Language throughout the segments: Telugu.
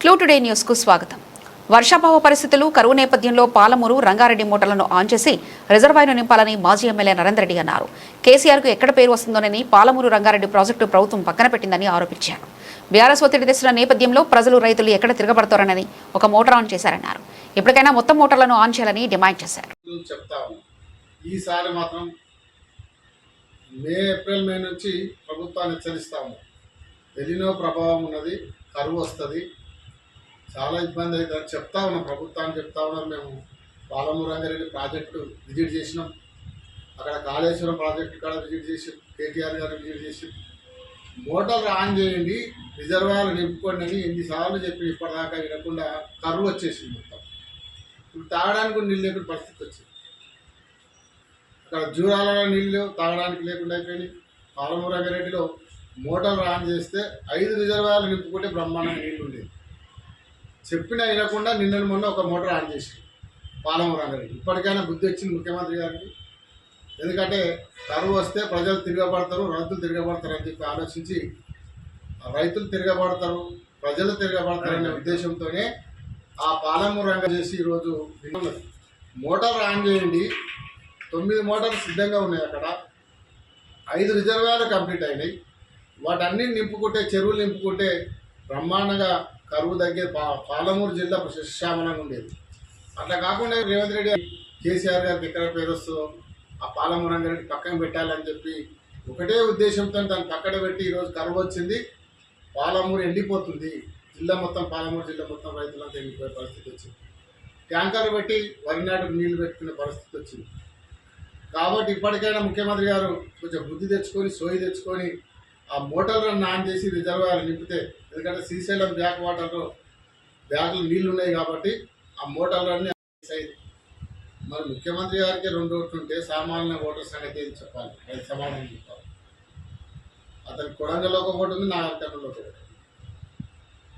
ఫ్లో టుడే న్యూస్కు స్వాగతం. వర్షాభావ పరిస్థితులు, కరువు నేపథ్యంలో పాలమూరు రంగారెడ్డి మోటార్లను ఆన్ చేసి రిజర్వాయర్ను నింపాలని మాజీ ఎమ్మెల్యే నరేందర్ రెడ్డి అన్నారు. కేసీఆర్కు ఎక్కడ పేరు వస్తుందోనని పాలమూరు రంగారెడ్డి ప్రాజెక్టు ప్రభుత్వం పక్కన పెట్టిందని ఆరోపించారు. బీఆర్ఎస్ ఒత్తిడి తెస్తున్న నేపథ్యంలో ప్రజలు, రైతులు ఎక్కడ తిరగబడతారని ఒక మోటార్ ఆన్ చేశారన్నారు. ఇప్పటికైనా మొత్తం మోటార్లను ఆన్ చేయాలని డిమాండ్ చేశారు. ఈసారి మాత్రం ఏప్రిల్ మే నుంచి ప్రభుత్వాన్ని హెచ్చరిస్తాము. ఎలినో ప్రభావం ఉన్నది, కరువు వస్తుంది, చాలా ఇబ్బంది అవుతుంది చెప్తా ఉన్నాం. ప్రభుత్వాన్ని చెప్తా ఉన్నాం. మేము పాలమూరు రంగారెడ్డి ప్రాజెక్టు విజిట్ చేసినాం. అక్కడ కాళేశ్వరం ప్రాజెక్టు కాడ విజిట్ చేసి కేటీఆర్ గారు విజిట్ చేసి మోటార్లు ఆన్ చేయండి, రిజర్వాయర్లు నింపుకోండి అని ఎన్నిసార్లు చెప్పి ఇప్పటిదాకా వినకుండా కరువు వచ్చేసింది. మొత్తం ఇప్పుడు తాగడానికి కూడా నీళ్ళు లేకుండా పరిస్థితి వచ్చింది. అక్కడ జూరాలలో నీళ్ళు తాగడానికి లేకుండా అయిపోయినాయి. పాలమూరు రంగారెడ్డిలో మోటార్లు ఆన్ చేస్తే 5 రిజర్వాయర్లు నింపుకుంటే బ్రహ్మాండంగా నీళ్ళు ఉండేది. చెప్పినా వినకుండా నిన్న మొన్న ఒక మోటార్ ఆన్ చేసి పాలమూరు రంగారెడ్డి. ఇప్పటికైనా బుద్ధి వచ్చింది ముఖ్యమంత్రి గారికి. ఎందుకంటే కరువు వస్తే ప్రజలు తిరగబడతారు, రైతులు తిరగబడతారు అని చెప్పి ఆలోచించి రైతులు తిరగబడతారు, ప్రజలు తిరగబడతారు అనే ఉద్దేశంతోనే ఆ పాలమూరు రంగం చేసి ఈరోజు మోటార్ ఆన్ చేయండి. 9 మోటార్లు సిద్ధంగా ఉన్నాయి. అక్కడ 5 రిజర్వాయర్లు కంప్లీట్ అయినాయి. వాటన్నీ నింపుకుంటే, చెరువులు నింపుకుంటే బ్రహ్మాండంగా కరువు తగ్గే పాలమూరు జిల్లా శశామలంగా ఉండేది. అట్లా కాకుండా రేవంత్ రెడ్డి కేసీఆర్ గారికి ఎక్కడ పేరు వస్తుందో ఆ పాలమూరు రంగారెడ్డి పక్కన పెట్టాలని చెప్పి ఒకటే ఉద్దేశంతో దాన్ని పక్కన పెట్టి ఈరోజు కరువు వచ్చింది. పాలమూరు ఎండిపోతుంది. జిల్లా మొత్తం, పాలమూరు జిల్లా మొత్తం రైతులంతా ఎండిపోయే పరిస్థితి వచ్చింది. ట్యాంకర్లు పెట్టి వరి నాటుకు నీళ్లు పెట్టుకునే పరిస్థితి వచ్చింది. కాబట్టి ఇప్పటికైనా ముఖ్యమంత్రి గారు కొంచెం బుద్ధి తెచ్చుకొని, సోయి తెచ్చుకొని ఆ మోటార్లను ఆన్ చేసి రిజర్వాయర్లు నింపితే, ఎందుకంటే శ్రీశైలం బ్యాక్ వాటర్లో బ్యాగ్లు నీళ్లు ఉన్నాయి కాబట్టి ఆ మోటార్లన్నీ అయ్యింది. మరి ముఖ్యమంత్రి గారికి 2 ఓట్లు ఉంటే సామాన్య ఓటర్ సంగతి ఏది చెప్పాలి, అది సమాధానం చెప్పాలి. అతని కొడంగల్లో ఒక ఓటు ఉంది, నా అధికారంలో ఒక ఓటు.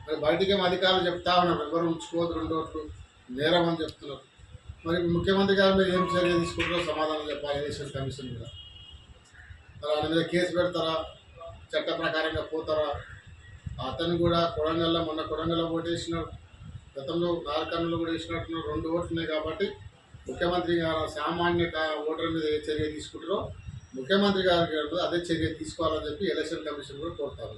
మరి బయటికేమో అధికారులు చెప్తా ఉన్నారు, ఎవరు ఉంచుకోవద్దు 2 ఓట్లు నేరం అని చెప్తున్నారు. మరి ముఖ్యమంత్రి గారు మీరు ఏం చర్య తీసుకుంటారో సమాధానం చెప్పాలి. ఎలక్షన్ కమిషన్ మీద మరి ఆయన మీద కేసు పెడతారా, చట్ట ప్రకారంగా పోతారా? అతను కూడా మొన్న కొడంగల్లో ఓటు వేసినాడు, గతంలో నారకర్నూలు కూడా వేసినట్టున్నారు. 2 ఓట్లు ఉన్నాయి కాబట్టి ముఖ్యమంత్రి గారు సామాన్య ఓటర్ మీద ఏ చర్య తీసుకుంటారో ముఖ్యమంత్రి గారు అదే చర్య తీసుకోవాలని చెప్పి ఎలక్షన్ కమిషన్ కూడా కోరుతారు.